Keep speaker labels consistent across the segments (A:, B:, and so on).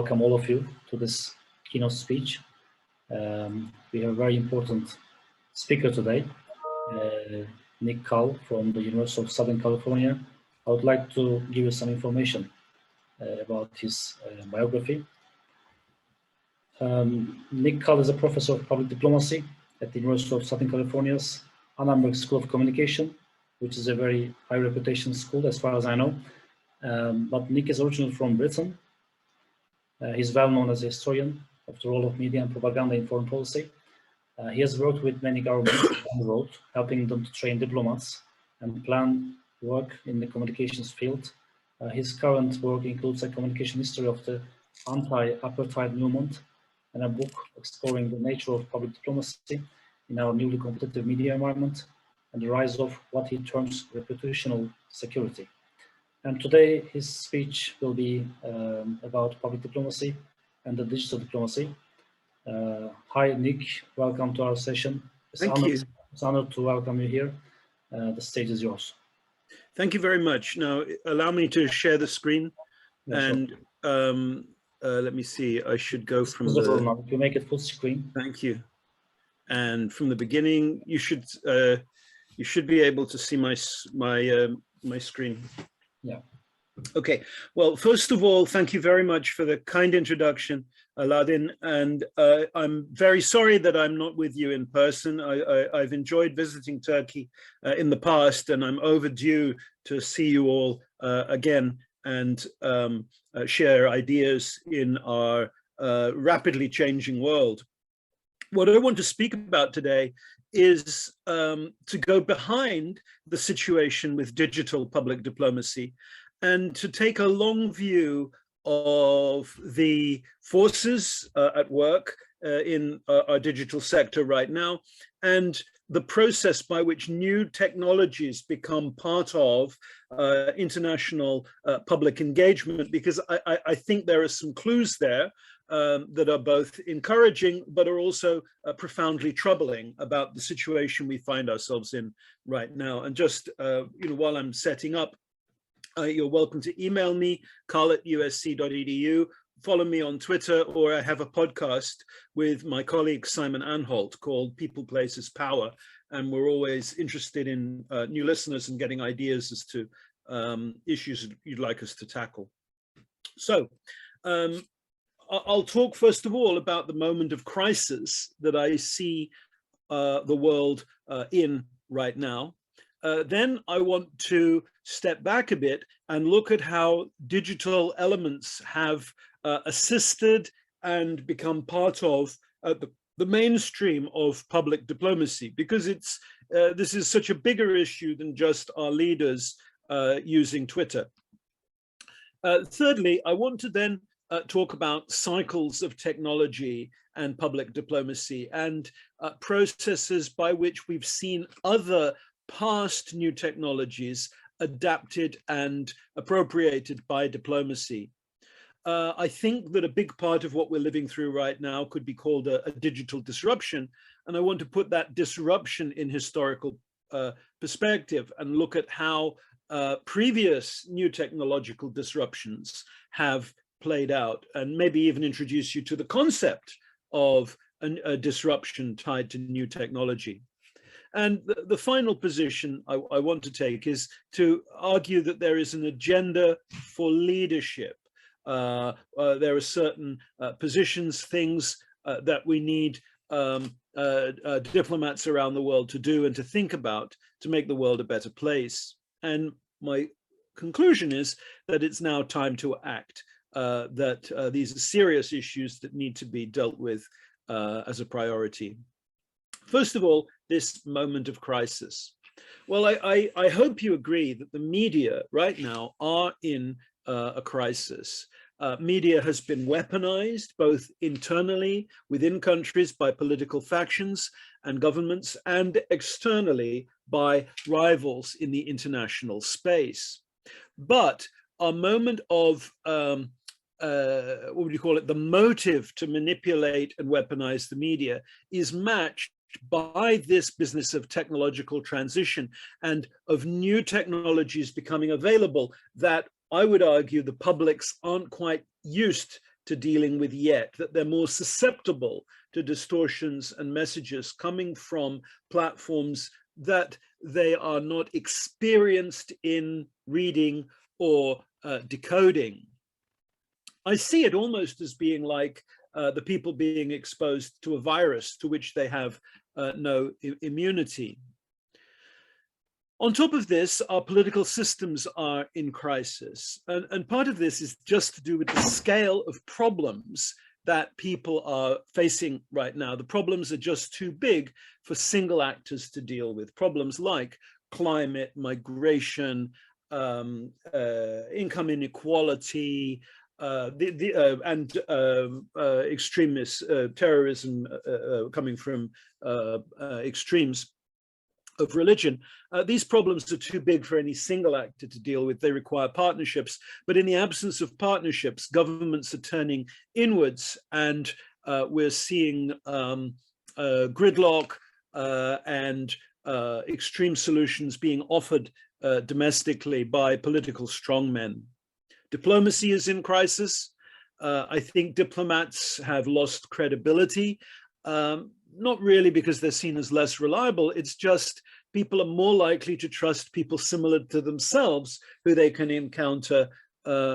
A: welcome all of you to this keynote speech. We have a very important speaker today, Nick CULL from the University of Southern California. I would like to give you some information about his biography. Nick CULL is a professor of public diplomacy at the University of Southern California's Annenberg School of Communication, which is a very high reputation school as far as I know. But Nick is originally from Britain. He's well known as a historian of the role of media and propaganda in foreign policy. He has worked with many governments on the road, helping them to train diplomats and plan work in the communications field. His current work includes a communication history of the anti-apartheid movement and a book exploring the nature of public diplomacy in our newly competitive media environment and the rise of what he terms reputational security. And today his speech will be about public diplomacy and the digital diplomacy. Hi, Nick. Welcome to our session.
B: Thank you.
A: It's an honor to welcome you here. The stage is yours.
B: Thank you very much. Now, allow me to share the screen.
A: Yeah,
B: and let me see. I should go from
A: the... You make it full screen.
B: Thank you. And from the beginning, you should be able to see my screen.
A: Yeah.
B: Okay. Well, first of all, thank you very much for the kind introduction, Aladdin. And I'm very sorry that I'm not with you in person. I've enjoyed visiting Turkey in the past, and I'm overdue to see you all again and share ideas in our rapidly changing world. What I want to speak about today is to go behind the situation with digital public diplomacy and to take a long view of the forces at work in our digital sector right now, and the process by which new technologies become part of international public engagement, because I think there are some clues there that are both encouraging but are also profoundly troubling about the situation we find ourselves in right now. And just while I'm setting up, you're welcome to email me, carl@usc.edu, follow me on Twitter, or I have a podcast with my colleague Simon Anholt called People, Places, Power. And we're always interested in new listeners and getting ideas as to issues you'd like us to tackle. So I'll talk first of all about the moment of crisis that I see the world in right now. Then I want to step back a bit and look at how digital elements have assisted and become part of the mainstream of public diplomacy, because this is such a bigger issue than just our leaders using Twitter. Thirdly, I want to then talk about cycles of technology and public diplomacy and processes by which we've seen other past new technologies adapted and appropriated by diplomacy. I think that a big part of what we're living through right now could be called a digital disruption. And I want to put that disruption in historical perspective and look at how previous new technological disruptions have played out, and maybe even introduce you to the concept of a disruption tied to new technology. And the final position I want to take is to argue that there is an agenda for leadership. There are certain positions, things that we need diplomats around the world to do and to think about to make the world a better place. And my conclusion is that it's now time to act, that these are serious issues that need to be dealt with as a priority. First of all, this moment of crisis. Well, I hope you agree that the media right now are in a crisis. Media has been weaponized both internally within countries by political factions and governments, and externally by rivals in the international space. But our moment of what would you call it? The motive to manipulate and weaponize the media is matched by this business of technological transition and of new technologies becoming available that I would argue the publics aren't quite used to dealing with yet, that they're more susceptible to distortions and messages coming from platforms that they are not experienced in reading or decoding. I see it almost as being like the people being exposed to a virus to which they have no immunity. On top of this, our political systems are in crisis. And part of this is just to do with the scale of problems that people are facing right now. The problems are just too big for single actors to deal with. Problems like climate, migration, income inequality, and extremist terrorism coming from extremes of religion. These problems are too big for any single actor to deal with. They require partnerships, but in the absence of partnerships, governments are turning inwards, and we're seeing gridlock and extreme solutions being offered domestically by political strongmen. Diplomacy is in crisis. I think diplomats have lost credibility. Not really because they're seen as less reliable, it's just people are more likely to trust people similar to themselves who they can encounter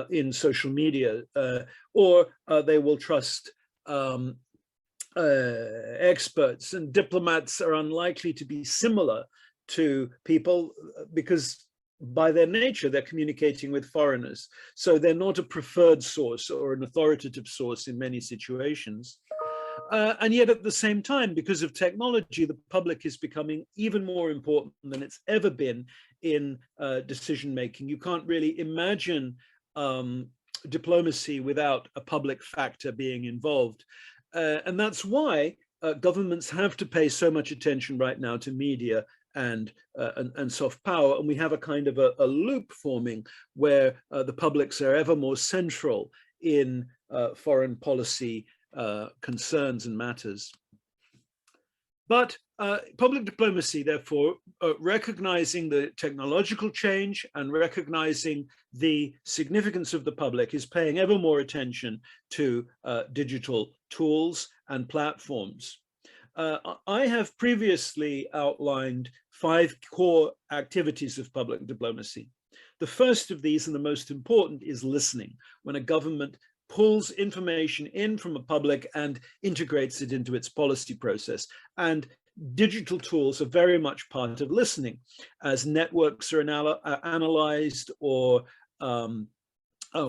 B: in social media, or they will trust experts, and diplomats are unlikely to be similar to people because by their nature, they're communicating with foreigners. So they're not a preferred source or an authoritative source in many situations. And yet at the same time, because of technology, the public is becoming even more important than it's ever been in decision-making. You can't really imagine diplomacy without a public factor being involved. And that's why governments have to pay so much attention right now to media and soft power. And we have a kind of a loop forming where the publics are ever more central in foreign policy concerns and matters. But public diplomacy, therefore, recognizing the technological change and recognizing the significance of the public, is paying ever more attention to digital tools and platforms. I have previously outlined 5 core activities of public diplomacy. The first of these, and the most important, is listening. When a government pulls information in from a public and integrates it into its policy process. And digital tools are very much part of listening, as networks are analyzed, or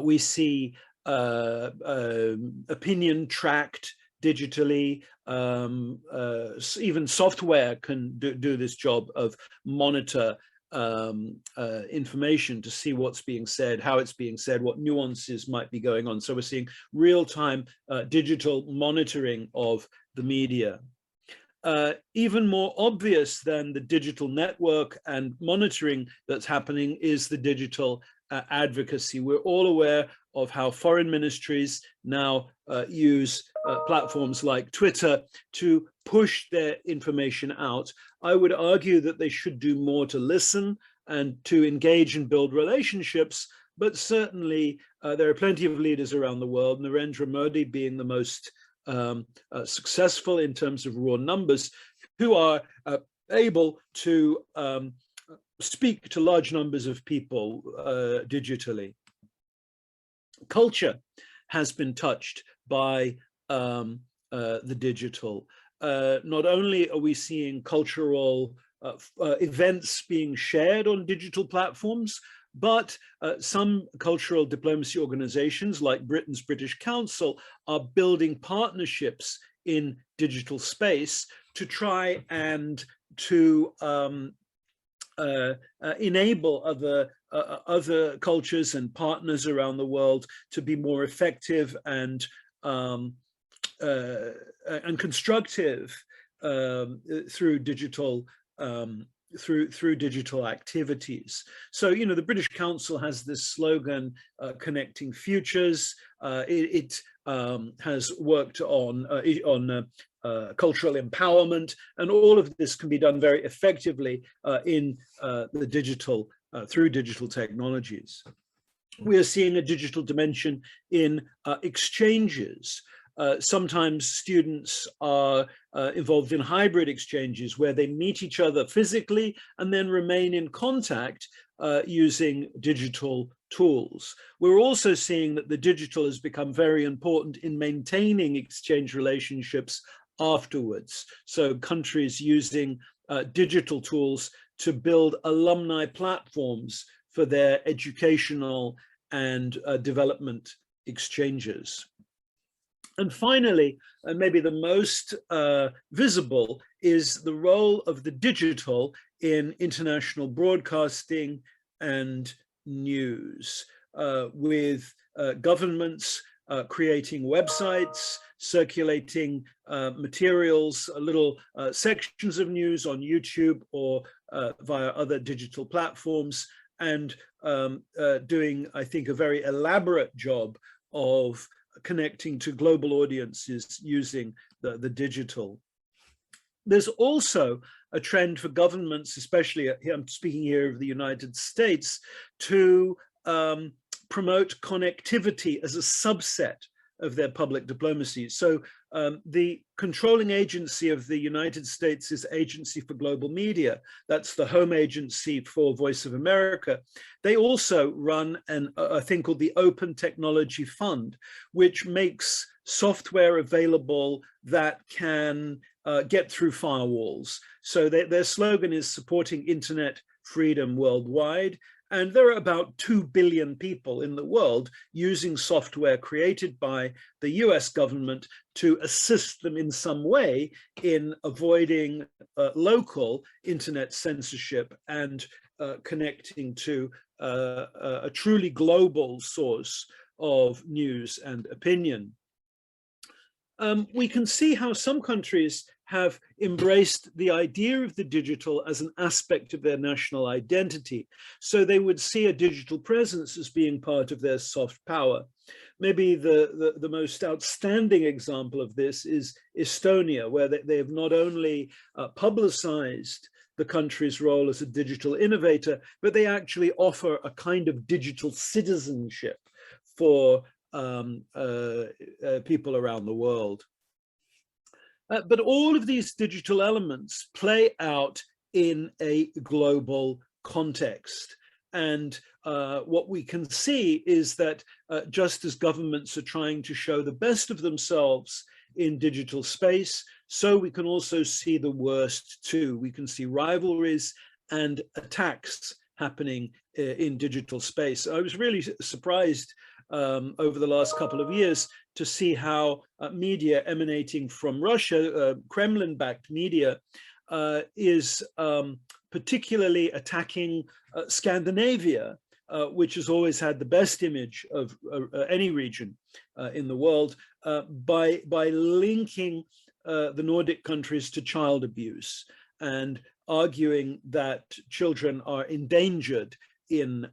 B: we see opinion tracked digitally. Even software can do this job of monitor information to see what's being said, how it's being said, what nuances might be going on. So we're seeing real-time digital monitoring of the media. Even more obvious than the digital network and monitoring that's happening is the digital advocacy. We're all aware of how foreign ministries now use platforms like Twitter to push their information out. I would argue that they should do more to listen and to engage and build relationships, but certainly there are plenty of leaders around the world, Narendra Modi being the most successful in terms of raw numbers, who are able to speak to large numbers of people digitally. Culture has been touched by the digital. Not only are we seeing cultural events being shared on digital platforms, but some cultural diplomacy organizations like Britain's British Council are building partnerships in digital space to try and to enable other cultures and partners around the world to be more effective and constructive through digital through digital activities. So, you know, the British Council has this slogan, connecting futures. It has worked on cultural empowerment, and all of this can be done very effectively in the digital, through digital technologies. We are seeing a digital dimension in exchanges. Sometimes students are involved in hybrid exchanges where they meet each other physically and then remain in contact using digital tools. We're also seeing that the digital has become very important in maintaining exchange relationships afterwards. So countries using digital tools to build alumni platforms for their educational and development exchanges. And finally, and maybe the most visible, is the role of the digital in international broadcasting and news, with governments creating websites, circulating materials, little sections of news on YouTube or via other digital platforms, and doing, I think, a very elaborate job of connecting to global audiences using the digital. There's also a trend for governments, especially, I'm speaking here of the United States, to promote connectivity as a subset of their public diplomacy. So the controlling agency of the United States is Agency for Global Media. That's the home agency for Voice of America. They also run a thing called the Open Technology Fund, which makes software available that can get through firewalls. So their slogan is supporting internet freedom worldwide. And there are about 2 billion people in the world using software created by the US government to assist them in some way in avoiding local internet censorship and connecting to a truly global source of news and opinion. We can see how some countries have embraced the idea of the digital as an aspect of their national identity. So they would see a digital presence as being part of their soft power. Maybe the most outstanding example of this is Estonia, where they have not only publicized the country's role as a digital innovator, but they actually offer a kind of digital citizenship for people around the world. But all of these digital elements play out in a global context. And what we can see is that just as governments are trying to show the best of themselves in digital space, so we can also see the worst too. We can see rivalries and attacks happening in digital space. I was really surprised over the last couple of years to see how media emanating from Russia, Kremlin-backed media, is particularly attacking Scandinavia, which has always had the best image of any region in the world, by linking the Nordic countries to child abuse and arguing that children are endangered in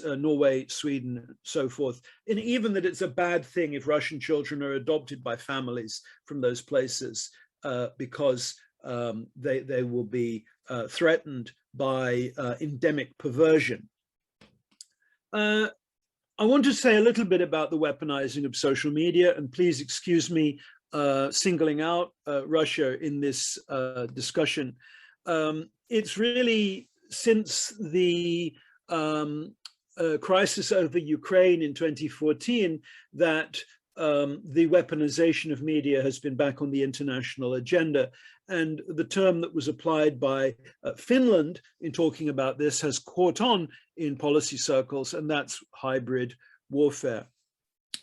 B: Norway, Sweden, so forth, and even that it's a bad thing if Russian children are adopted by families from those places because they will be threatened by endemic perversion. I want to say a little bit about the weaponizing of social media, and please excuse me singling out Russia in this discussion. It's really since the crisis over Ukraine in 2014 that the weaponization of media has been back on the international agenda. And the term that was applied by Finland in talking about this has caught on in policy circles, and that's hybrid warfare.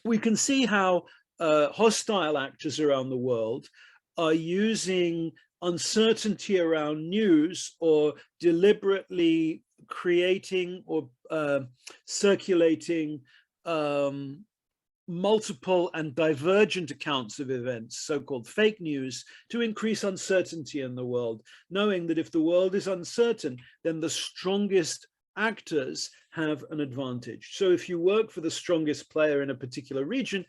B: We can see how hostile actors around the world are using uncertainty around news or deliberately creating or circulating multiple and divergent accounts of events, so-called fake news, to increase uncertainty in the world, knowing that if the world is uncertain, then the strongest actors have an advantage. So if you work for the strongest player in a particular region,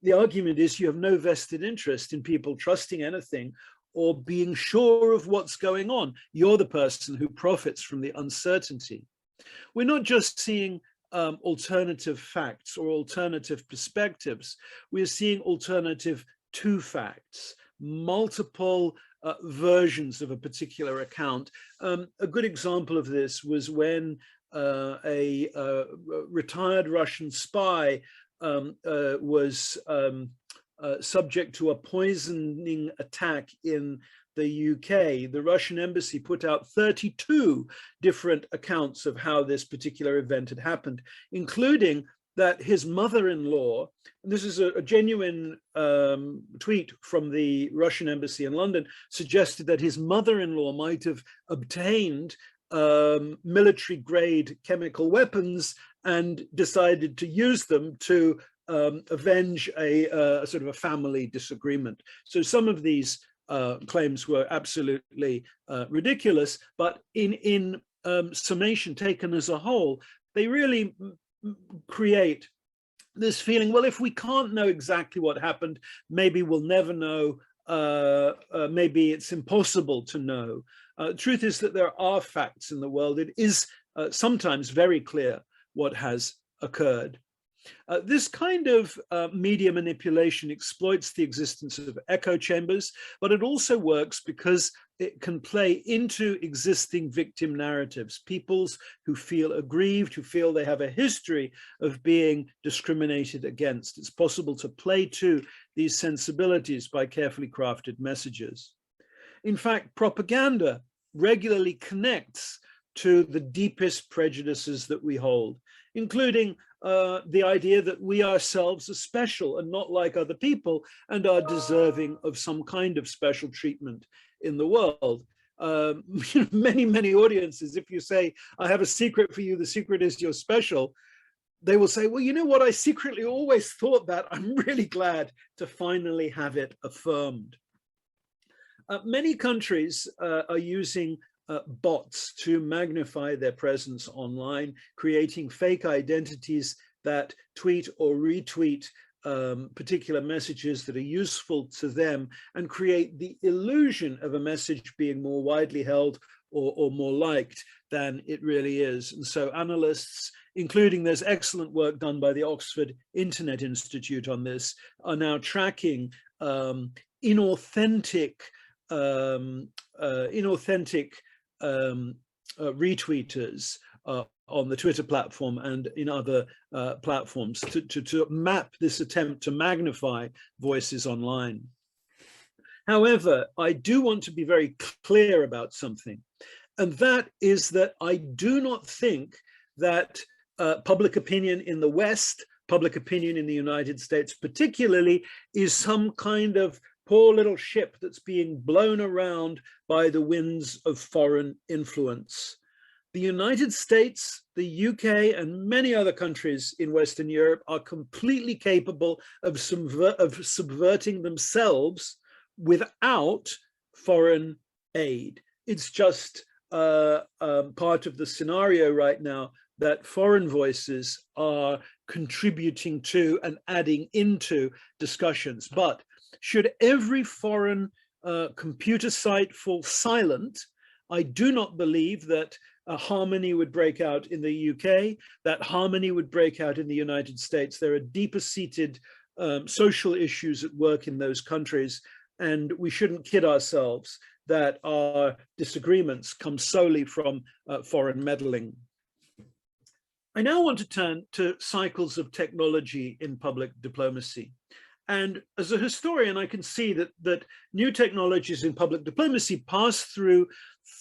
B: the argument is you have no vested interest in people trusting anything or being sure of what's going on. You're the person who profits from the uncertainty. We're not just seeing alternative facts or alternative perspectives. We're seeing alternative to facts, multiple versions of a particular account. A good example of this was when a retired Russian spy was subject to a poisoning attack in the UK. The Russian embassy put out 32 different accounts of how this particular event had happened, including that his mother-in-law, and this is a genuine tweet from the Russian embassy in London, suggested that his mother-in-law might have obtained military-grade chemical weapons and decided to use them to avenge a sort of a family disagreement. So some of these claims were absolutely ridiculous, but in summation, taken as a whole, they really create this feeling, well, if we can't know exactly what happened, maybe we'll never know, maybe it's impossible to know. Truth is that there are facts in the world. It is sometimes very clear what has occurred. This kind of media manipulation exploits the existence of echo chambers, but it also works because it can play into existing victim narratives, peoples who feel aggrieved, who feel they have a history of being discriminated against. It's possible to play to these sensibilities by carefully crafted messages. In fact, propaganda regularly connects to the deepest prejudices that we hold, including the idea that we ourselves are special and not like other people and are deserving of some kind of special treatment in the world. Many audiences, if you say, I have a secret for you, the secret is you're special, they will say, well, you know what, I secretly always thought that. I'm really glad to finally have it affirmed. Many countries are using bots to magnify their presence online, creating fake identities that tweet or retweet particular messages that are useful to them and create the illusion of a message being more widely held or more liked than it really is. And so analysts, including there's excellent work done by the Oxford Internet Institute on this, are now tracking inauthentic retweeters on the Twitter platform and in other platforms to map this attempt to magnify voices online. However, I do want to be very clear about something, and that is that I do not think that public opinion in the West, public opinion in the United States particularly, is some kind of poor little ship that's being blown around by the winds of foreign influence. The United States, the UK, and many other countries in Western Europe are completely capable of subverting themselves without foreign aid. It's just part of the scenario right now that foreign voices are contributing to and adding into discussions. But should every foreign computer site fall silent, I do not believe that harmony would break out in the UK, that harmony would break out in the United States. There are deeper seated social issues at work in those countries, and we shouldn't kid ourselves that our disagreements come solely from foreign meddling. I now want to turn to cycles of technology in public diplomacy. And as a historian, I can see that new technologies in public diplomacy pass through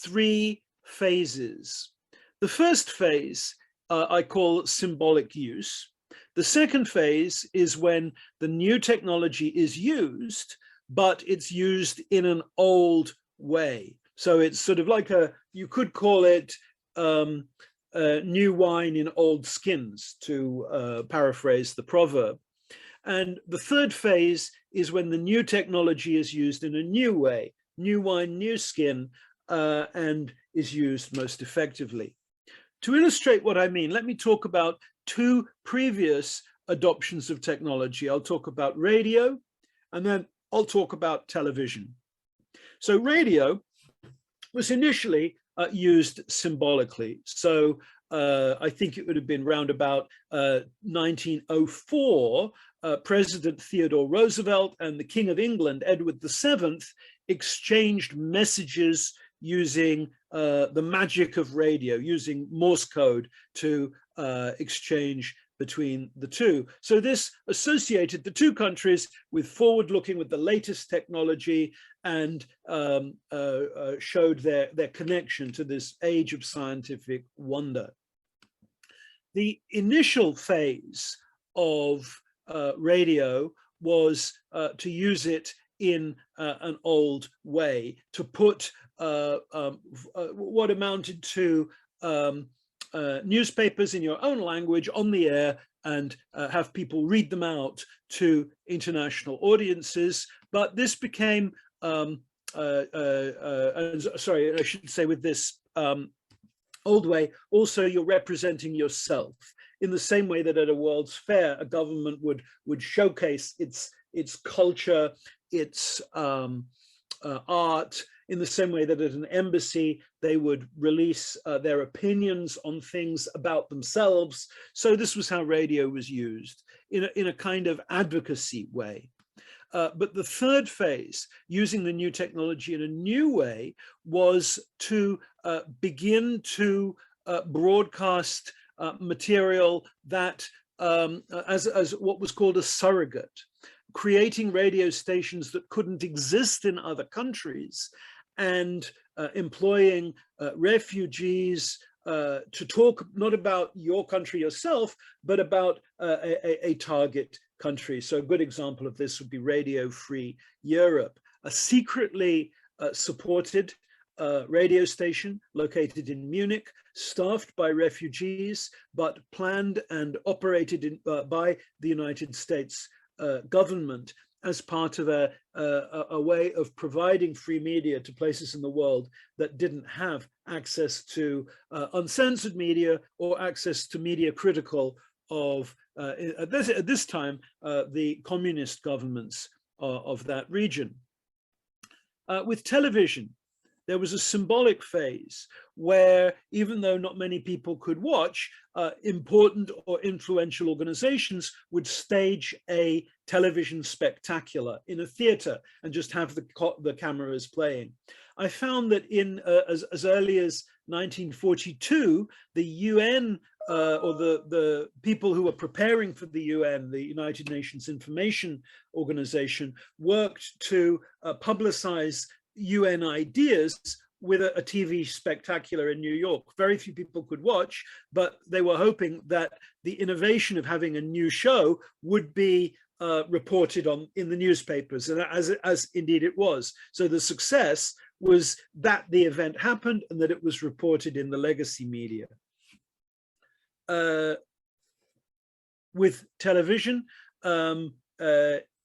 B: three phases. The first phase I call symbolic use. The second phase is when the new technology is used, but it's used in an old way. So it's sort of like you could call it new wine in old skins, to paraphrase the proverb. And the third phase is when the new technology is used in a new way, new wine, new skin, and is used most effectively. To illustrate what I mean, let me talk about two previous adoptions of technology. I'll talk about radio, and then I'll talk about television. So radio was initially used symbolically. So I think it would have been round about 1904, President Theodore Roosevelt and the King of England, Edward VII, exchanged messages using the magic of radio, using Morse code to exchange between the two. So this associated the two countries with forward-looking, with the latest technology, and showed their connection to this age of scientific wonder. The initial phase of radio was to use it in an old way, to put what amounted to newspapers in your own language on the air and have people read them out to international audiences. But this became, sorry, I should say with this old way, also you're representing yourself in the same way that at a World's Fair, a government would showcase its culture, its art, in the same way that at an embassy, they would release their opinions on things about themselves. So this was how radio was used in a kind of advocacy way. But the third phase, using the new technology in a new way, was to begin to broadcast material that as what was called a surrogate, creating radio stations that couldn't exist in other countries, and employing refugees to talk not about your country yourself, but about a target country. So a good example of this would be Radio Free Europe, a secretly supported radio station located in Munich, staffed by refugees, but planned and operated by the United States government as part of a way of providing free media to places in the world that didn't have access to uncensored media or access to media critical of, at this time, the communist governments of that region. With television, there was a symbolic phase where, even though not many people could watch, important or influential organizations would stage a television spectacular in a theater and just have the cameras playing. I found that in as early as 1942, the UN or the people who were preparing for the UN, the United Nations Information Organization, worked to publicize UN ideas with a TV spectacular in New York. Very few people could watch, but they were hoping that the innovation of having a new show would be reported on in the newspapers, and as indeed it was. So the success was that the event happened and that it was reported in the legacy media. With television,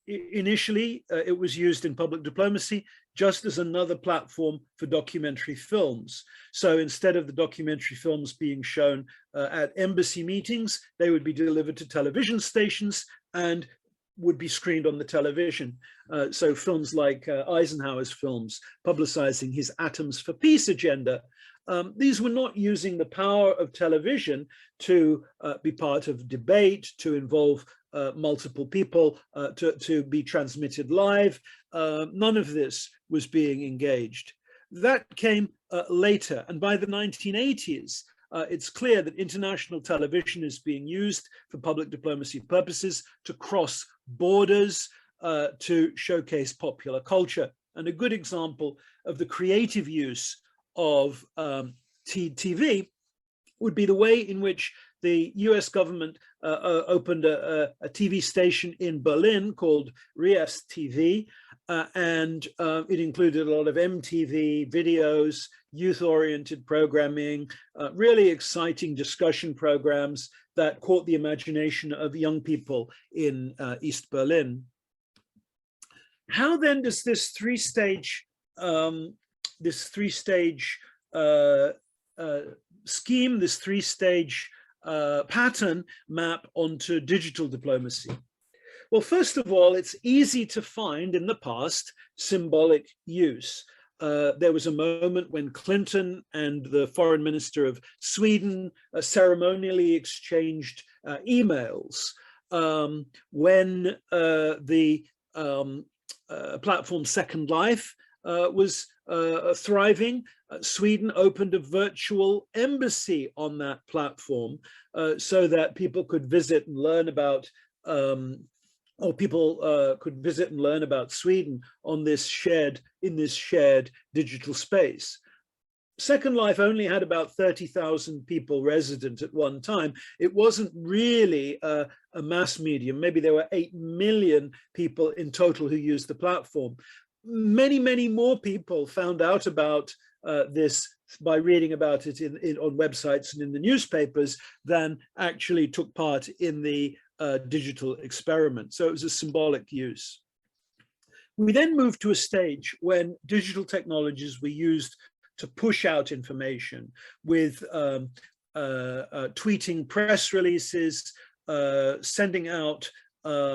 B: initially it was used in public diplomacy just as another platform for documentary films. So instead of the documentary films being shown at embassy meetings, they would be delivered to television stations and would be screened on the television. So films like Eisenhower's films publicizing his Atoms for Peace agenda, these were not using the power of television to be part of debate, to involve multiple people, to be transmitted live. None of this was being engaged. That came later, and by the 1980s, it's clear that international television is being used for public diplomacy purposes to cross borders, to showcase popular culture. And a good example of the creative use of TV would be the way in which the US government opened a TV station in Berlin called Rias TV, and it included a lot of MTV videos, youth-oriented programming, really exciting discussion programs that caught the imagination of young people in East Berlin. How then does this three-stage scheme, this three-stage pattern map onto digital diplomacy? Well, first of all, it's easy to find in the past symbolic use. there was a moment when Clinton and the foreign minister of Sweden ceremonially exchanged emails when the platform Second Life was thriving. Sweden opened a virtual embassy on that platform so that people could visit and learn about could visit and learn about Sweden on this shared digital space. Second Life only had about 30,000 people resident at one time. It wasn't really a mass medium. Maybe there were 8 million people in total who used the platform. Many, many more people found out about this by reading about it on websites and in the newspapers than actually took part in the digital experiment. So it was a symbolic use. We then moved to a stage when digital technologies were used to push out information with tweeting press releases, sending out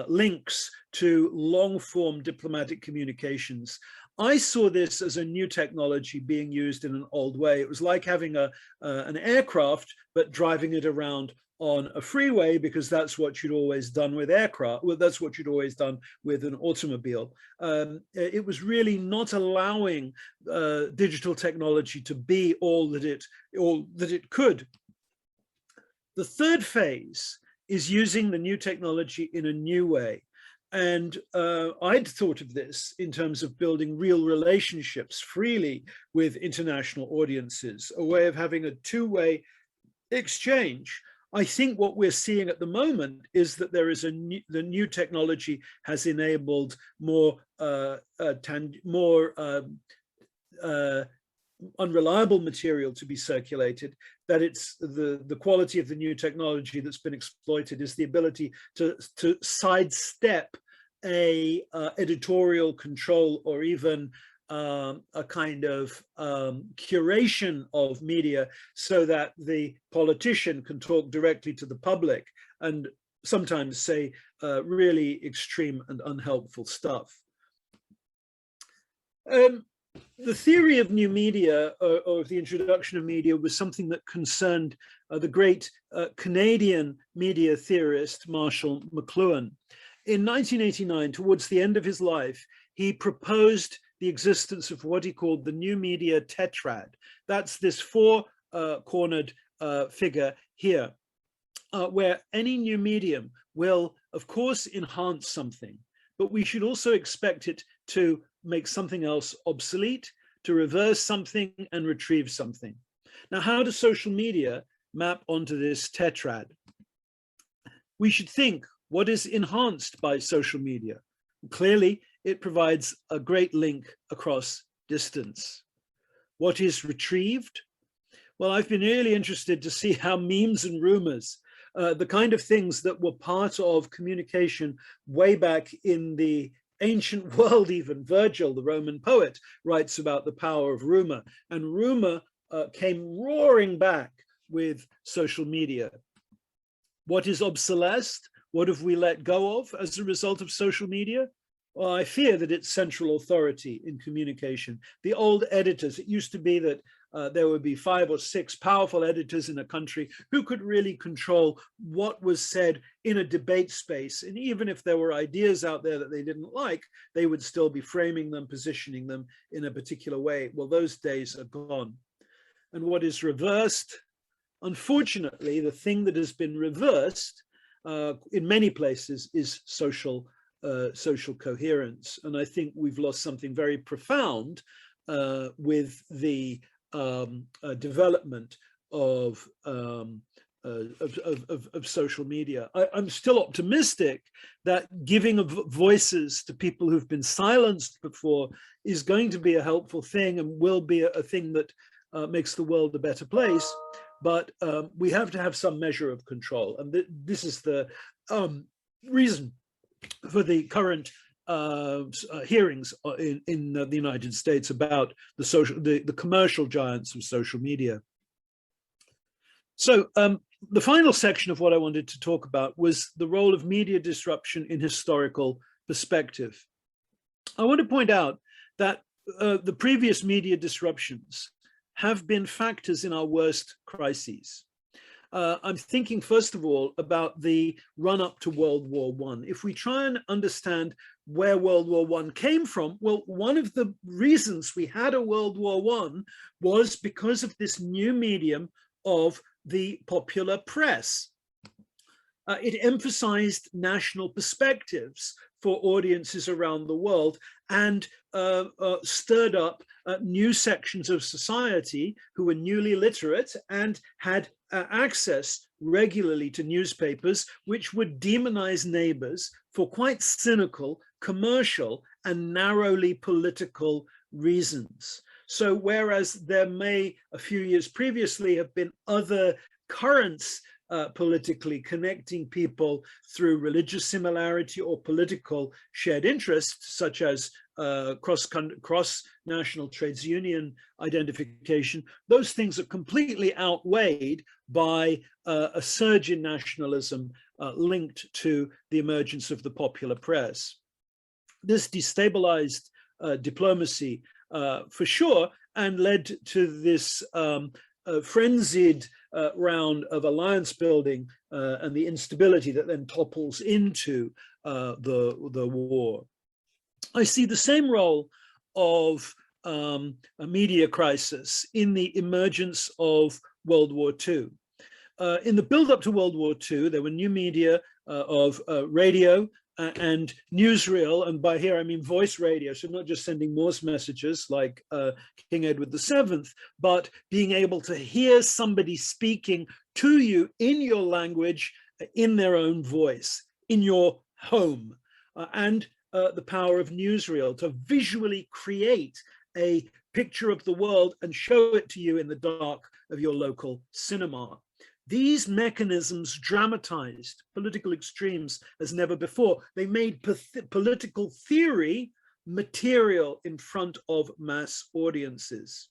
B: links to long-form diplomatic communications. I saw this as a new technology being used in an old way. It was like having an aircraft, but driving it around on a freeway, because that's what you'd always done with aircraft. Well, that's what you'd always done with an automobile. It was really not allowing digital technology to be all that it could. The third phase is using the new technology in a new way. And I'd thought of this in terms of building real relationships freely with international audiences, a way of having a two-way exchange. I think what we're seeing at the moment is that there is the new technology has enabled more unreliable material to be circulated, that it's the quality of the new technology that's been exploited is the ability to sidestep a editorial control or even a kind of curation of media so that the politician can talk directly to the public and sometimes say really extreme and unhelpful stuff. The theory of new media or of the introduction of media was something that concerned the great Canadian media theorist Marshall McLuhan. In 1989, towards the end of his life, he proposed the existence of what he called the new Media Tetrad. That's this four-cornered figure here, where any new medium will, of course, enhance something, but we should also expect it to make something else obsolete, to reverse something and retrieve something. Now, how does social media map onto this tetrad? We should think, what is enhanced by social media? Clearly, it provides a great link across distance. What is retrieved? Well, I've been really interested to see how memes and rumors, the kind of things that were part of communication way back in the ancient world, even Virgil, the Roman poet, writes about the power of rumor, and rumor came roaring back with social media. What is obsolesced? What have we let go of as a result of social media? Well, I fear that it's central authority in communication. The old editors, it used to be that there would be 5 or 6 powerful editors in a country who could really control what was said in a debate space. And even if there were ideas out there that they didn't like, they would still be framing them, positioning them in a particular way. Well, those days are gone. And what is reversed? Unfortunately, the thing that has been reversed in many places is social coherence. And I think we've lost something very profound with the development of social media. I'm still optimistic that giving of voices to people who've been silenced before is going to be a helpful thing and will be a thing that makes the world a better place. But we have to have some measure of control. And this is the reason for the current hearings in the United States about the commercial giants of social media. So the final section of what I wanted to talk about was the role of media disruption in historical perspective. I want to point out that the previous media disruptions have been factors in our worst crises. I'm thinking, first of all, about the run-up to World War I. If we try and understand where World War I came from, well, one of the reasons we had a World War I was because of this new medium of the popular press. It emphasized national perspectives for audiences around the world and stirred up new sections of society who were newly literate and had access regularly to newspapers, which would demonize neighbors for quite cynical, commercial, and narrowly political reasons. So whereas there may, a few years previously, have been other currents politically connecting people through religious similarity or political shared interests, such as cross-national trades union identification, those things are completely outweighed by a surge in nationalism linked to the emergence of the popular press. This destabilized diplomacy for sure, and led to this frenzied round of alliance building and the instability that then topples into the war. I see the same role of a media crisis in the emergence of World War II. In the build-up to World War II, there were new media of radio and newsreel, and by here I mean voice radio, so not just sending Morse messages like King Edward VII, but being able to hear somebody speaking to you in your language, in their own voice, in your home, and the power of newsreel to visually create a picture of the world and show it to you in the dark of your local cinema. These mechanisms dramatized political extremes as never before. They made political theory material in front of mass audiences.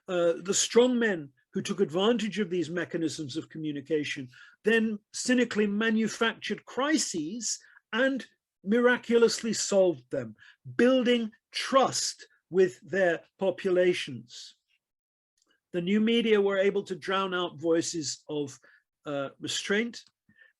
B: The strongmen who took advantage of these mechanisms of communication then cynically manufactured crises and miraculously solved them, building trust with their populations. The new media were able to drown out voices of restraint.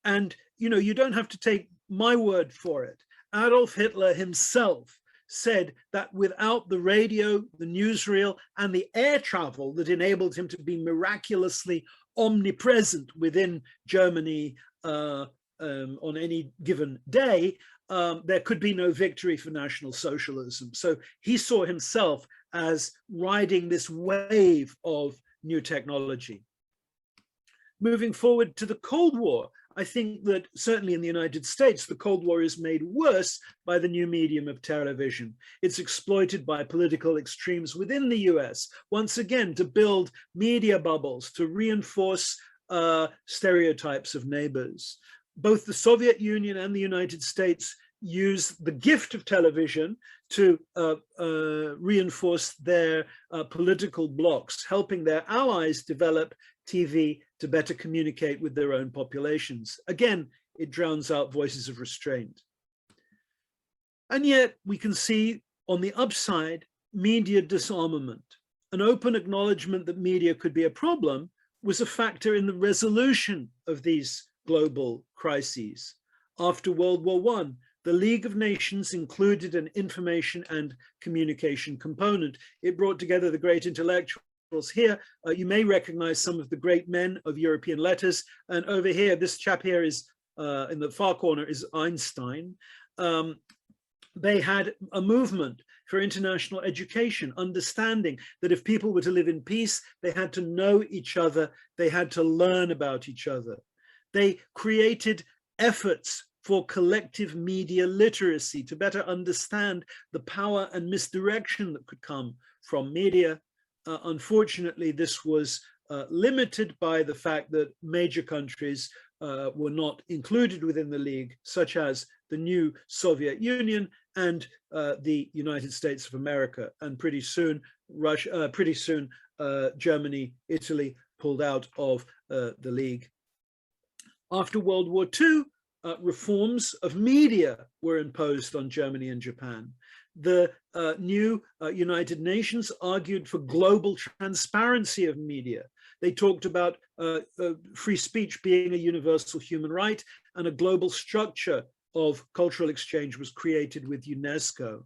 B: And, you don't have to take my word for it. Adolf Hitler himself said that without the radio, the newsreel, and the air travel that enabled him to be miraculously omnipresent within Germany on any given day, there could be no victory for National Socialism. So he saw himself as riding this wave of new technology. Moving forward to the Cold War, I think that certainly in the United States, the Cold War is made worse by the new medium of television. It's exploited by political extremes within the US, once again, to build media bubbles, to reinforce stereotypes of neighbors. Both the Soviet Union and the United States use the gift of television to reinforce their political blocs, helping their allies develop TV to better communicate with their own populations. Again, it drowns out voices of restraint. And yet we can see on the upside, media disarmament. An open acknowledgement that media could be a problem was a factor in the resolution of these global crises. After World War I, the League of Nations included an information and communication component. It brought together the great intellectuals. Here, you may recognize some of the great men of European letters. And over here, this chap here is, in the far corner, is Einstein. They had a movement for international education, understanding that if people were to live in peace, they had to know each other, they had to learn about each other. They created efforts for collective media literacy to better understand the power and misdirection that could come from media. Unfortunately, this was limited by the fact that major countries were not included within the League, such as the new Soviet Union and the United States of America. And pretty soon, Germany, Italy pulled out of the League. After World War II, reforms of media were imposed on Germany and Japan. The new United Nations argued for global transparency of media. They talked about free speech being a universal human right, and a global structure of cultural exchange was created with UNESCO.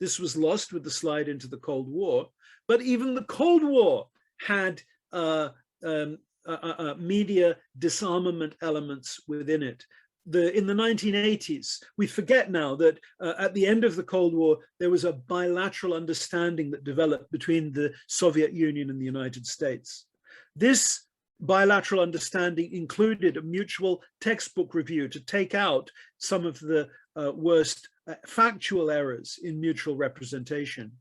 B: This was lost with the slide into the Cold War, but even the Cold War had media disarmament elements within it. In the 1980s, we forget now that at the end of the Cold War, there was a bilateral understanding that developed between the Soviet Union and the United States. This bilateral understanding included a mutual textbook review to take out some of the worst factual errors in mutual representation.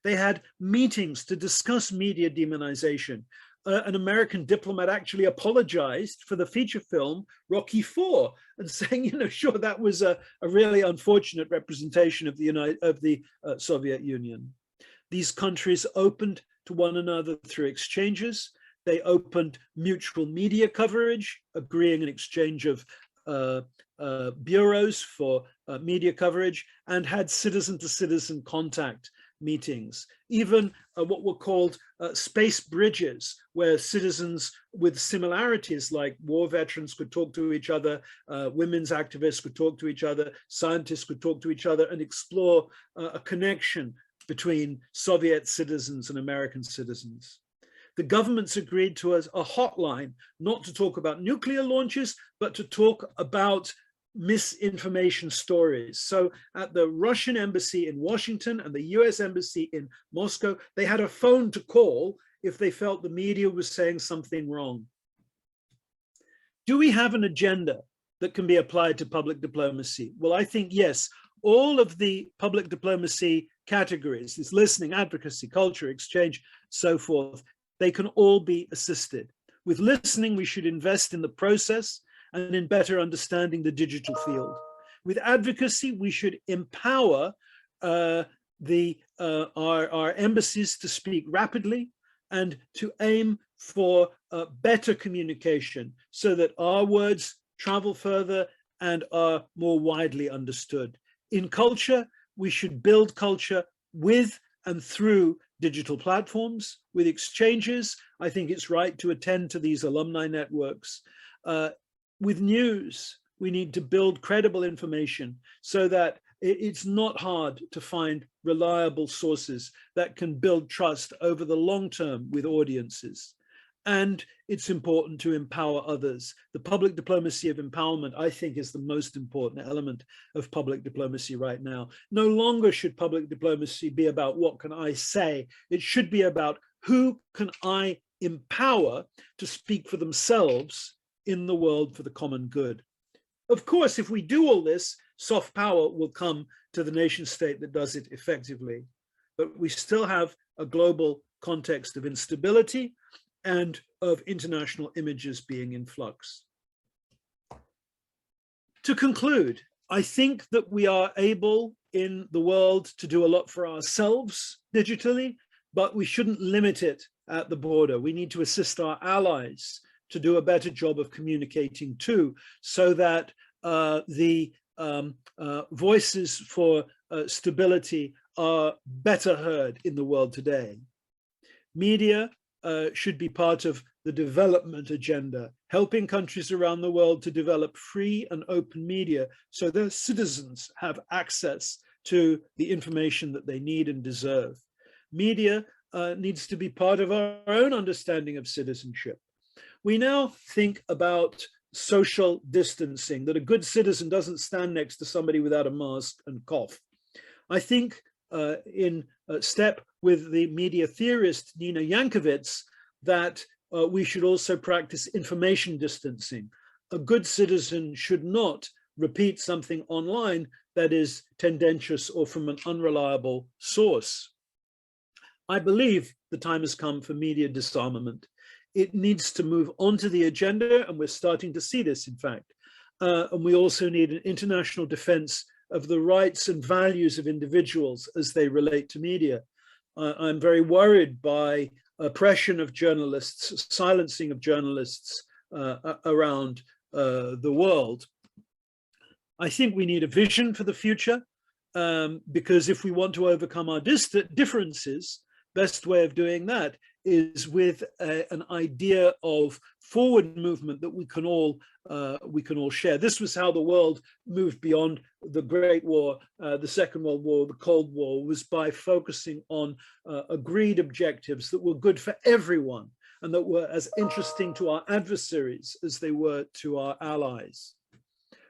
B: They had meetings to discuss media demonization. An American diplomat actually apologized for the feature film Rocky IV and saying, you know, sure, that was a really unfortunate representation of the Soviet Union. These countries opened to one another through exchanges. They opened mutual media coverage, agreeing an exchange of bureaus for media coverage, and had citizen-to-citizen contact meetings, even what were called space bridges, where citizens with similarities like war veterans could talk to each other, women's activists could talk to each other, scientists could talk to each other and explore a connection between Soviet citizens and American citizens. The governments agreed to a hotline, not to talk about nuclear launches, but to talk about misinformation stories. So at the Russian embassy in Washington and the US embassy in Moscow, they had a phone to call if they felt the media was saying something wrong. Do we have an agenda that can be applied to public diplomacy? Well, I think yes. All of the public diplomacy categories, this listening, advocacy, culture, exchange, so forth, they can all be assisted. With listening, we should invest in the process and in better understanding the digital field. With advocacy, we should empower our embassies to speak rapidly and to aim for better communication so that our words travel further and are more widely understood. In culture, we should build culture with and through digital platforms. With exchanges, I think it's right to attend to these alumni networks. With news, we need to build credible information so that it's not hard to find reliable sources that can build trust over the long term with audiences. And it's important to empower others. The public diplomacy of empowerment, I think, is the most important element of public diplomacy right now. No longer should public diplomacy be about what can I say. It should be about who can I empower to speak for themselves in the world for the common good. Of course, if we do all this, soft power will come to the nation state that does it effectively. But we still have a global context of instability and of international images being in flux. To conclude, I think that we are able in the world to do a lot for ourselves digitally, but we shouldn't limit it at the border. We need to assist our allies to do a better job of communicating too, so that the voices for stability are better heard in the world today. Media should be part of the development agenda, helping countries around the world to develop free and open media so their citizens have access to the information that they need and deserve. Media needs to be part of our own understanding of citizenship. We now think about social distancing, that a good citizen doesn't stand next to somebody without a mask and cough. I think in step with the media theorist Nina Yankovits that we should also practice information distancing. A good citizen should not repeat something online that is tendentious or from an unreliable source. I believe the time has come for media disarmament. It needs to move onto the agenda, and we're starting to see this, in fact. And we also need an international defense of the rights and values of individuals as they relate to media. I'm very worried by oppression of journalists, silencing of journalists around the world. I think we need a vision for the future, because if we want to overcome our differences, best way of doing that is with an idea of forward movement that we can all share. This was how the world moved beyond the Great War, the Second World War, the Cold War, was by focusing on agreed objectives that were good for everyone and that were as interesting to our adversaries as they were to our allies.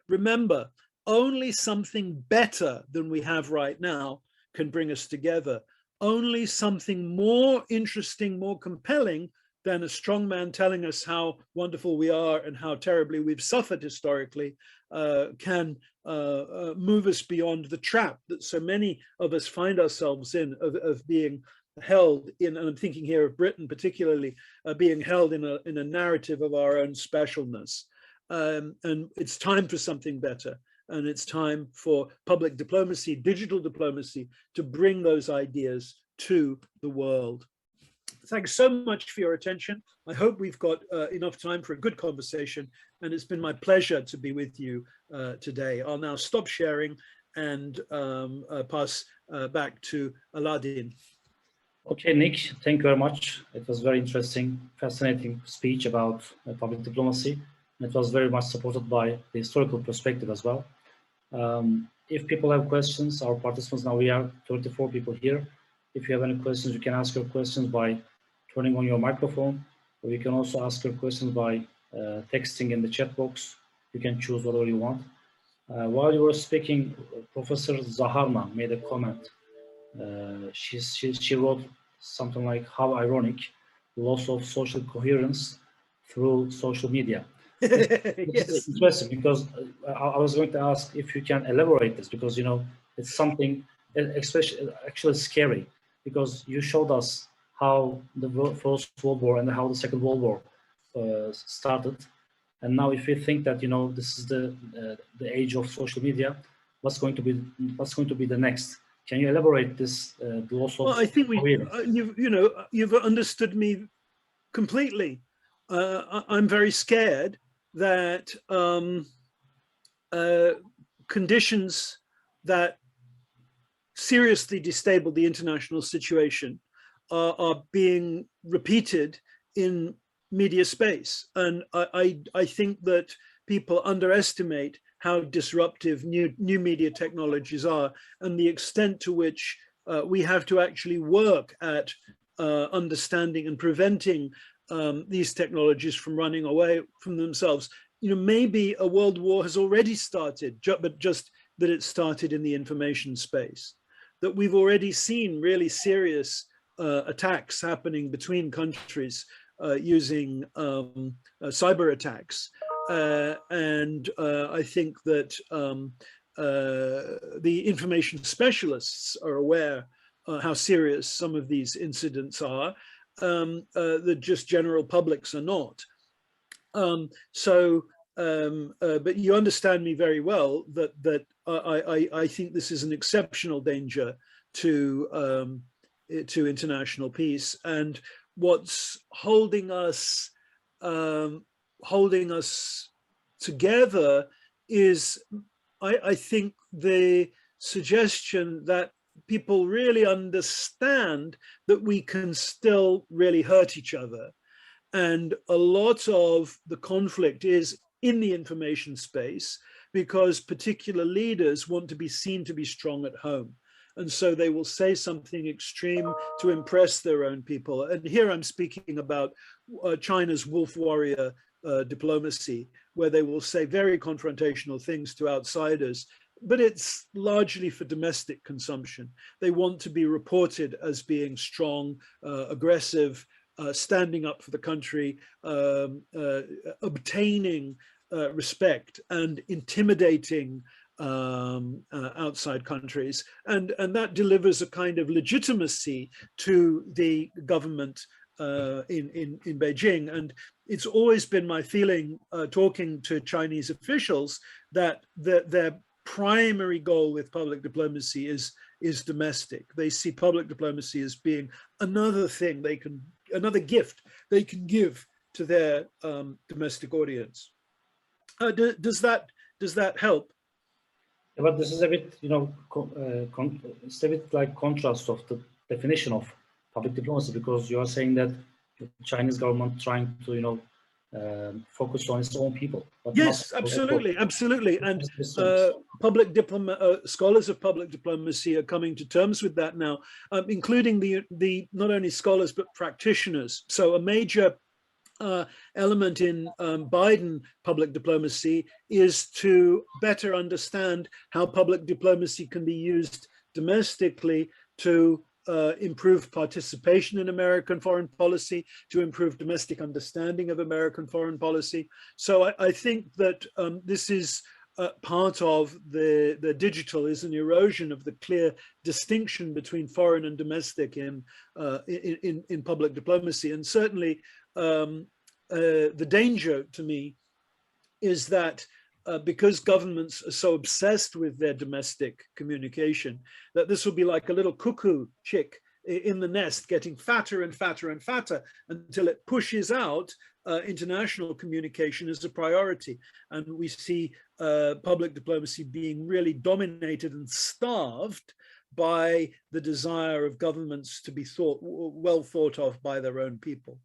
B: Remember, only something better than we have right now can bring us together. Only something more interesting, more compelling than a strong man telling us how wonderful we are and how terribly we've suffered historically can move us beyond the trap that so many of us find ourselves in, of being held in, and I'm thinking here of Britain particularly, being held in a narrative of our own specialness. And it's time for something better. And it's time for public diplomacy, digital diplomacy, to bring those ideas to the world. Thanks so much for your attention. I hope we've got enough time for a good conversation, and it's been my pleasure to be with you today. I'll now stop sharing and pass back to Aladdin.
A: Okay, Nick, thank you very much. It was very interesting, fascinating speech about public diplomacy. And it was very much supported by the historical perspective as well. If people have questions, our participants, now we are 34 people here. If you have any questions, you can ask your questions by turning on your microphone, or you can also ask your questions by texting in the chat box. You can choose whatever you want. While you were speaking, Professor Zaharna made a comment. She wrote something like, how ironic, loss of social coherence through social media. Yes. Interesting, because I was going to ask if you can elaborate this, because you know it's something especially actually scary, because you showed us how the First World War and how the Second World War started, and now if you think that you know this is the age of social media, what's going to be the next? Can you elaborate this the loss of?
B: Well, I think you've understood me completely. I'm very scared that conditions that seriously destabilize the international situation are being repeated in media space. And I think that people underestimate how disruptive new media technologies are, and the extent to which we have to actually work at understanding and preventing these technologies from running away from themselves. You know, maybe a world war has already started, but just that it started in the information space. That we've already seen really serious attacks happening between countries using cyber attacks. And I think that the information specialists are aware how serious some of these incidents are. The just general publics are not. But you understand me very well that I think this is an exceptional danger to international peace, and what's holding us together is, I think, the suggestion that people really understand that we can still really hurt each other. And a lot of the conflict is in the information space because particular leaders want to be seen to be strong at home. And so they will say something extreme to impress their own people. And here I'm speaking about China's wolf warrior diplomacy, where they will say very confrontational things to outsiders, but it's largely for domestic consumption. They want to be reported as being strong, aggressive, standing up for the country, obtaining respect and intimidating outside countries. And that delivers a kind of legitimacy to the government in Beijing. And it's always been my feeling, talking to Chinese officials, that their primary goal with public diplomacy is domestic. They see public diplomacy as being another thing another gift they can give to their domestic audience. Does that help?
A: But this is a bit, you know, it's a bit like contrast of the definition of public diplomacy, because you are saying that the Chinese government trying to, you know, focus on its own people. But
B: Yes,
A: not
B: absolutely, absolutely. And
A: systems.
B: scholars of public diplomacy are coming to terms with that now, including the not only scholars but practitioners. So a major element in Biden public diplomacy is to better understand how public diplomacy can be used domestically to improve participation in American foreign policy, to improve domestic understanding of American foreign policy. So I think that this is part of the digital is an erosion of the clear distinction between foreign and domestic in public diplomacy. And certainly the danger to me is that because governments are so obsessed with their domestic communication, that this will be like a little cuckoo chick in the nest, getting fatter and fatter and fatter until it pushes out international communication as a priority. And we see public diplomacy being really dominated and starved by the desire of governments to be well thought of by their own people.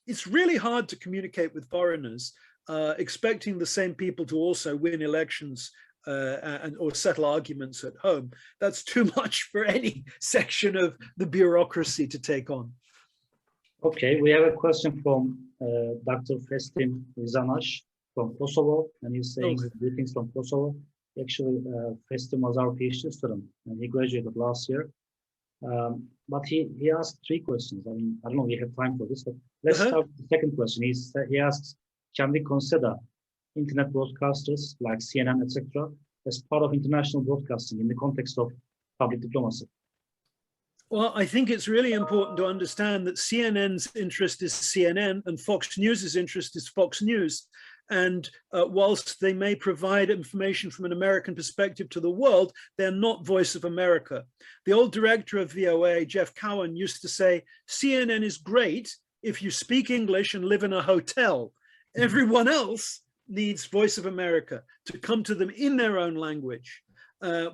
B: It's really hard to communicate with foreigners, expecting the same people to also win elections or settle arguments at home. That's too much for any section of the bureaucracy to take on.
A: Okay, we have a question from Dr. Festim Rizanash from Kosovo, and he's saying greetings from Kosovo. Actually, Festim was our PhD student, and he graduated last year. But he asked 3 questions. I mean, I don't know if we have time for this, but let's start with the second question. He asks, can we consider internet broadcasters like CNN, etc., as part of international broadcasting in the context of public diplomacy?
B: Well, I think it's really important to understand that CNN's interest is CNN and Fox News's interest is Fox News. And whilst they may provide information from an American perspective to the world, they're not Voice of America. The old director of VOA, Jeff Cowan, used to say, CNN is great if you speak English and live in a hotel. Everyone else needs Voice of America to come to them in their own language.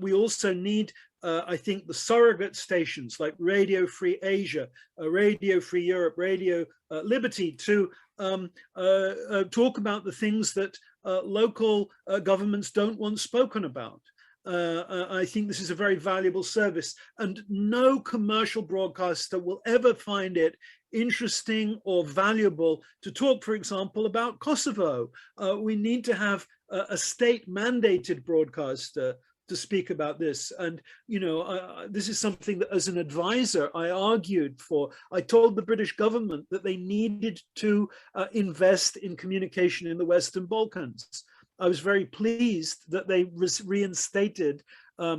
B: We also need, I think, the surrogate stations like Radio Free Asia, Radio Free Europe, Radio Liberty to talk about the things that local governments don't want spoken about. I think this is a very valuable service, and no commercial broadcaster will ever find it interesting or valuable to talk, for example, about Kosovo. We need to have a state-mandated broadcaster to speak about this. And, you know, this is something that as an advisor, I argued for. I told the British government that they needed to invest in communication in the Western Balkans. I was very pleased that they reinstated a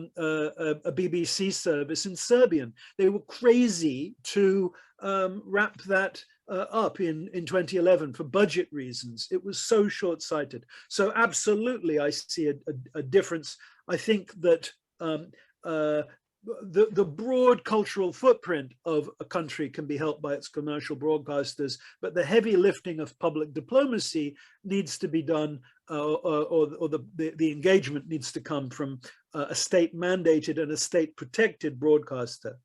B: BBC service in Serbian. They were crazy to wrap that up in 2011 for budget reasons. It was so short-sighted. So absolutely, I see a difference. I think that the broad cultural footprint of a country can be helped by its commercial broadcasters, but the heavy lifting of public diplomacy needs to be done, or the engagement needs to come from a state-mandated and a state-protected broadcaster.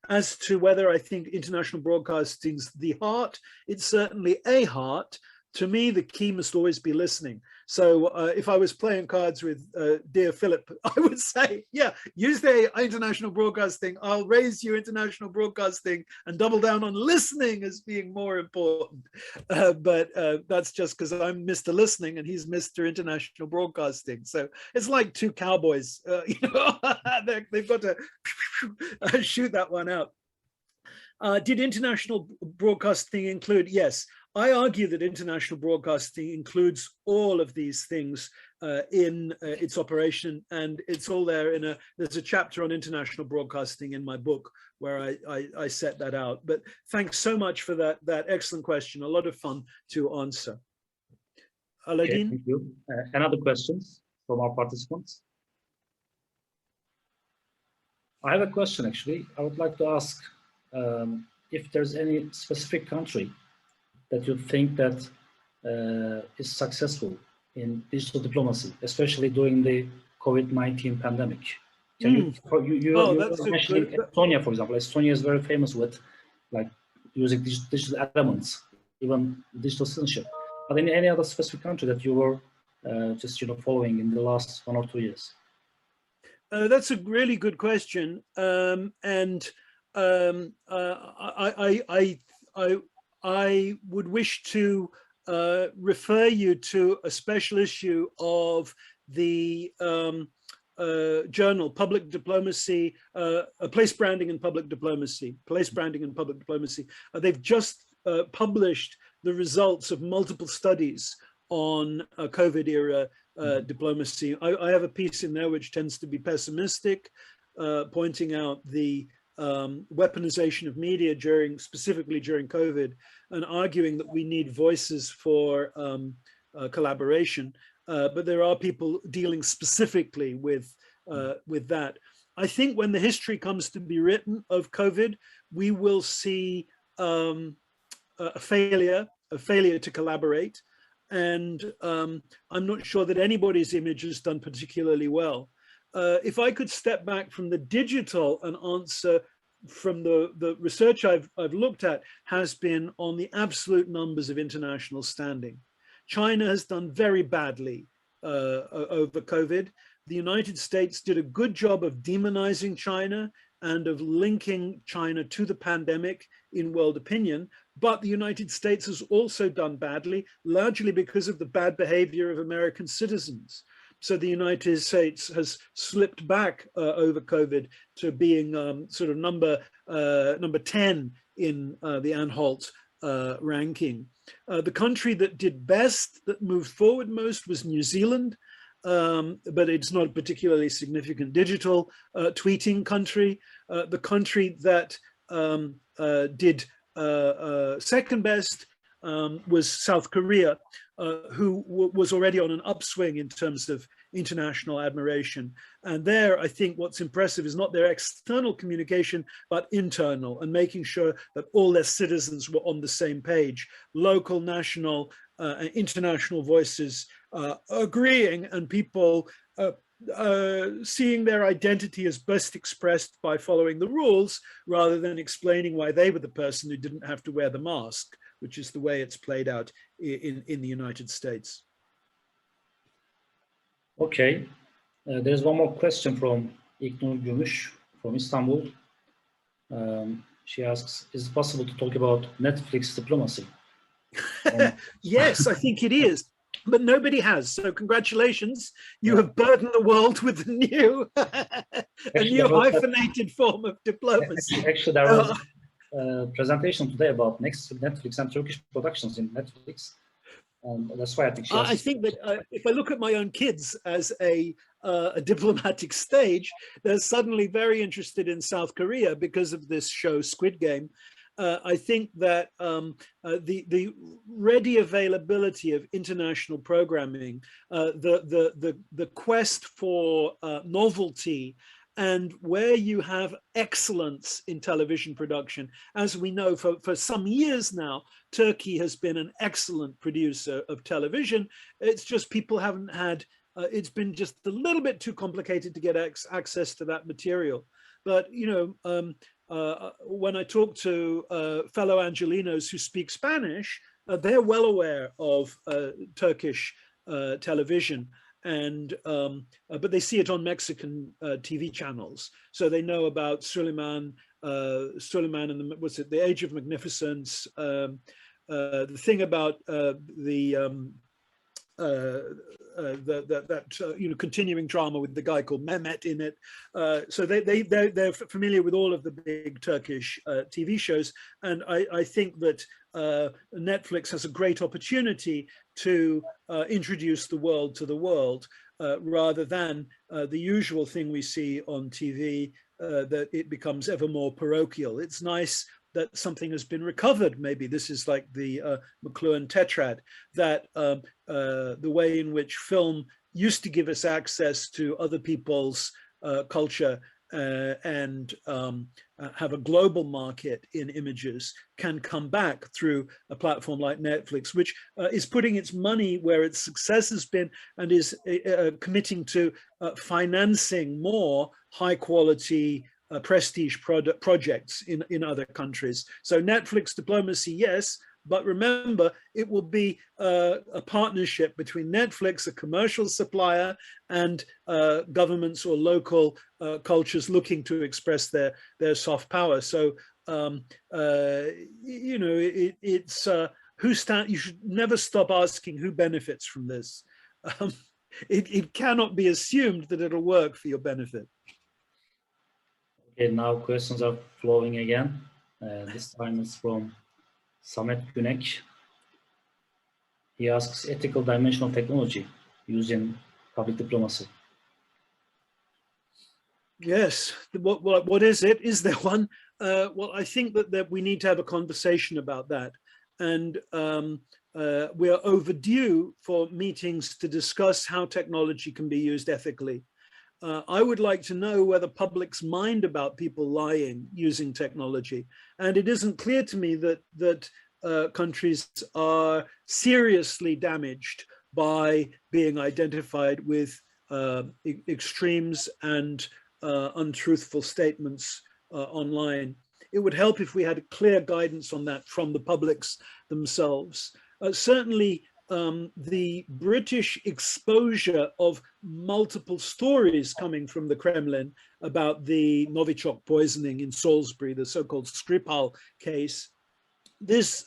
B: As to whether I think international broadcasting's the heart, it's certainly a heart. To me, the key must always be listening. So if I was playing cards with dear Philip, I would say, yeah, use the international broadcasting. I'll raise you international broadcasting and double down on listening as being more important. But that's just because I'm Mr. Listening and he's Mr. International Broadcasting. So it's like 2 cowboys, you know, they've got to shoot that one out. Did international broadcasting include? Yes. I argue that international broadcasting includes all of these things in its operation, and it's all there there's a chapter on international broadcasting in my book where I set that out. But thanks so much for that excellent question. A lot of fun to answer. Aladdin?
A: Okay, thank you. Another questions from our participants? I have a question, actually. I would like to ask if there's any specific country that you think that is successful in digital diplomacy, especially during the COVID-19 pandemic. Can you
B: that's
A: were mentioning Estonia, for example. Estonia is very famous with like using digital elements, even digital citizenship. But any other specific country that you were just following in the last 1 or 2 years?
B: That's a really good question, I would wish to refer you to a special issue of the journal Public Diplomacy, Place Branding and Public Diplomacy. They've just published the results of multiple studies on COVID era diplomacy. I have a piece in there which tends to be pessimistic, pointing out the weaponization of media specifically during COVID, and arguing that we need voices for collaboration. But there are people dealing specifically with that. I think when the history comes to be written of COVID, we will see a failure to collaborate. And I'm not sure that anybody's image is done particularly well. If I could step back from the digital and answer from the research I've looked at has been on the absolute numbers of international standing. China has done very badly over COVID. The United States did a good job of demonizing China and of linking China to the pandemic in world opinion. But the United States has also done badly, largely because of the bad behavior of American citizens. So the United States has slipped back over COVID to being sort of number 10 in the Anhalt ranking. The country that did best, that moved forward most, was New Zealand, but it's not a particularly significant digital tweeting country. The country that did second best was South Korea, who was already on an upswing in terms of international admiration. And there, I think what's impressive is not their external communication, but internal, and making sure that all their citizens were on the same page. Local, national, international voices agreeing, and people seeing their identity as best expressed by following the rules, rather than explaining why they were the person who didn't have to wear the mask, which is the way it's played out in the United States.
A: Okay, there's one more question from İknur Gümüş from Istanbul. She asks, is it possible to talk about Netflix diplomacy?
B: Yes, I think it is, but nobody has. So congratulations, you have burdened the world with a new hyphenated form of diplomacy.
A: Actually, there was a presentation today about Netflix and Turkish productions in Netflix. That's why I think
B: I think that if I look at my own kids as a diplomatic stage, they're suddenly very interested in South Korea because of this show Squid Game. I think that the ready availability of international programming, the quest for novelty, and where you have excellence in television production, as we know for some years now, Turkey has been an excellent producer of television. It's just people haven't had, it's been just a little bit too complicated to get access to that material. But, when I talk to fellow Angelenos who speak Spanish, they're well aware of Turkish television. And but they see it on Mexican TV channels, so they know about Suleiman and the Age of Magnificence, the thing about continuing drama with the guy called Mehmet in it. So they're familiar with all of the big Turkish TV shows, and I think that Netflix has a great opportunity to introduce the world to the world, rather than the usual thing we see on TV, that it becomes ever more parochial. It's nice that something has been recovered. Maybe this is like the McLuhan Tetrad, that the way in which film used to give us access to other people's culture and have a global market in images can come back through a platform like Netflix, which is putting its money where its success has been and is committing to financing more high quality prestige projects in other countries. So Netflix diplomacy, yes, but remember, it will be a partnership between Netflix, a commercial supplier, and governments or local cultures looking to express their soft power. So, you know, it's you should never stop asking who benefits from this. It cannot be assumed that it'll work for your benefit.
A: Okay, now questions are flowing again. This time it's from Samet Günek. He asks ethical dimension of technology used in public diplomacy.
B: Yes, what is it? Is there one? Well, I think that we need to have a conversation about that. And we are overdue for meetings to discuss how technology can be used ethically. I would like to know where the public's mind about people lying using technology. And it isn't clear to me that countries are seriously damaged by being identified with extremes and untruthful statements online. It would help if we had clear guidance on that from the publics themselves. Certainly, the British exposure of multiple stories coming from the Kremlin about the Novichok poisoning in Salisbury, the so-called Skripal case, this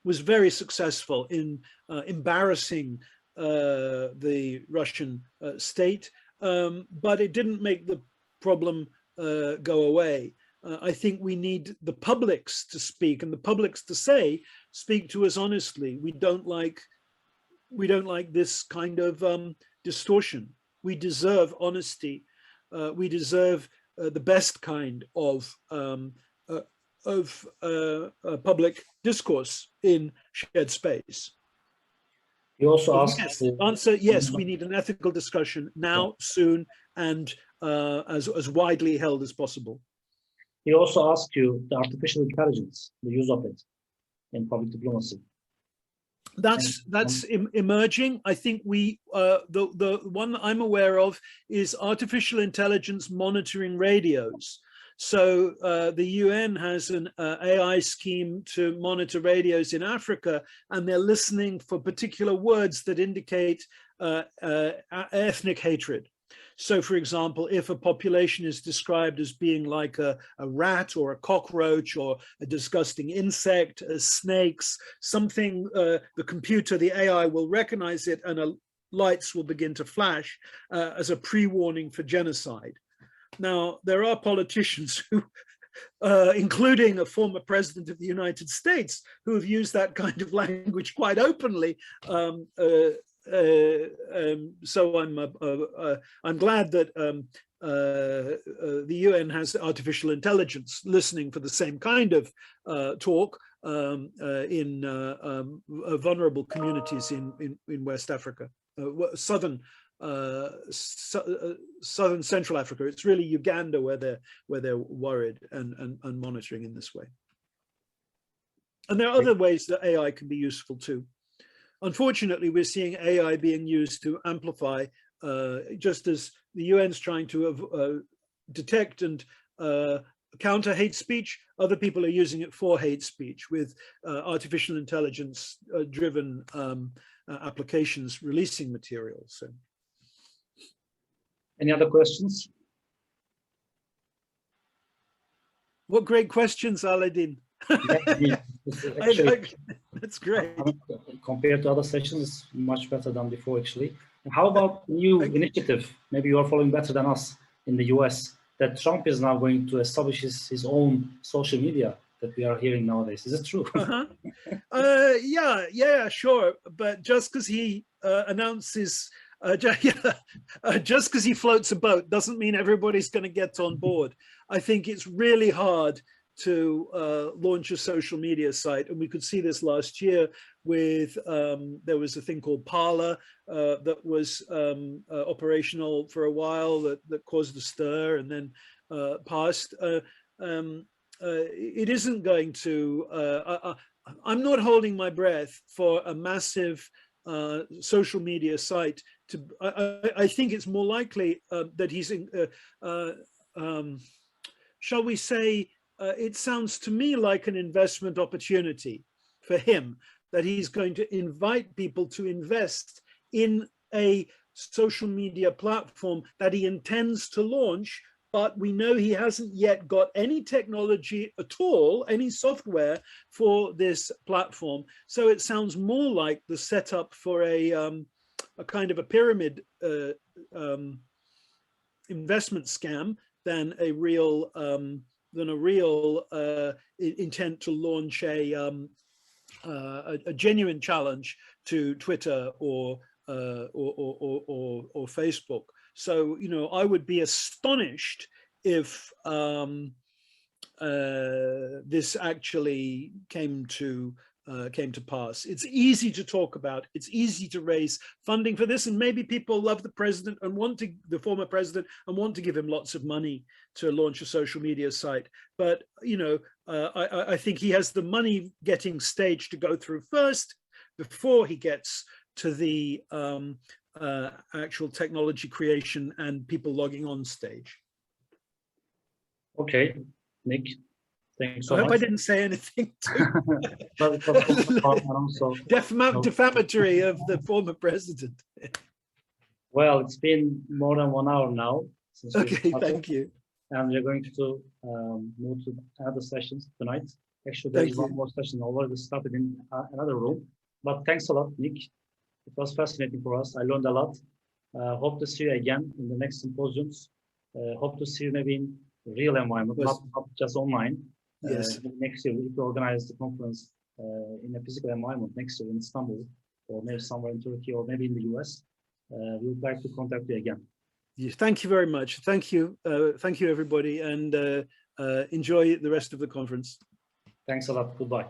B: was very successful in embarrassing the Russian state, but it didn't make the problem go away. I think we need the publics to speak and the publics to say, speak to us honestly. We don't like this kind of distortion. We deserve honesty. We deserve the best kind of public discourse in shared space.
A: He also asked,
B: yes, answer yes, we need an ethical discussion now, soon, and as widely held as possible.
A: He also asked you the artificial intelligence, the use of it in public diplomacy.
B: That's emerging. I think we the one I'm aware of is artificial intelligence monitoring radios. So the UN has an AI scheme to monitor radios in Africa, and they're listening for particular words that indicate ethnic hatred. So, for example, if a population is described as being like a rat or a cockroach or a disgusting insect, snakes, something, the computer, the AI will recognize it, and lights will begin to flash as a pre-warning for genocide. Now, there are politicians who, including a former president of the United States, who have used that kind of language quite openly. So I'm glad that the UN has artificial intelligence listening for the same kind of talk in vulnerable communities in West Africa, southern Central Africa. It's really Uganda where they're worried and monitoring in this way. And there are other ways that AI can be useful too. Unfortunately, we're seeing AI being used to amplify, just as the UN's trying to detect and counter hate speech, other people are using it for hate speech with artificial intelligence driven applications releasing materials. So.
A: Any other questions?
B: What great questions, Aladdin.
A: Actually,
B: that's great.
A: Compared to other sessions, it's much better than before, actually. And how about new initiative? Maybe you are following better than us in the US, that Trump is now going to establish his own social media that we are hearing nowadays. Is it true?
B: Yeah, sure. But just because he announces, just because he floats a boat doesn't mean everybody's going to get on board. I think it's really hard to launch a social media site, and we could see this last year with there was a thing called Parler that was operational for a while that caused a stir, and then passed, it isn't going to, I'm not holding my breath for a massive social media site to, I think it's more likely that he's in, shall we say, it sounds to me like an investment opportunity for him, that he's going to invite people to invest in a social media platform that he intends to launch, but we know he hasn't yet got any technology at all, any software for this platform. So it sounds more like the setup for a kind of a pyramid investment scam than a real intent to launch a genuine challenge to Twitter or Facebook. So, you know, I would be astonished if this actually came to pass. It's easy to talk about. It's easy to raise funding for this, and maybe people love the president and want to, the former president, and want to give him lots of money to launch a social media site. But you know, I think he has the money getting stage to go through first before he gets to the actual technology creation and people logging on stage.
A: Okay, Nick, thanks so much.
B: I hope I didn't say anything defamatory of the former president.
A: Well, it's been more than 1 hour now. Since
B: okay, thank you.
A: And we're going to move to other sessions tonight. Actually, there's one more session already started in another room. But thanks a lot, Nick. It was fascinating for us. I learned a lot. Hope to see you again in the next symposiums. Hope to see you maybe in real environment, not just online.
B: Yes.
A: Next year, we will organize the conference in a physical environment next year in Istanbul, or maybe somewhere in Turkey, or maybe in the US. We would like to contact you again.
B: Yes, thank you very much. Thank you, everybody, and enjoy the rest of the conference.
A: Thanks a lot. Goodbye.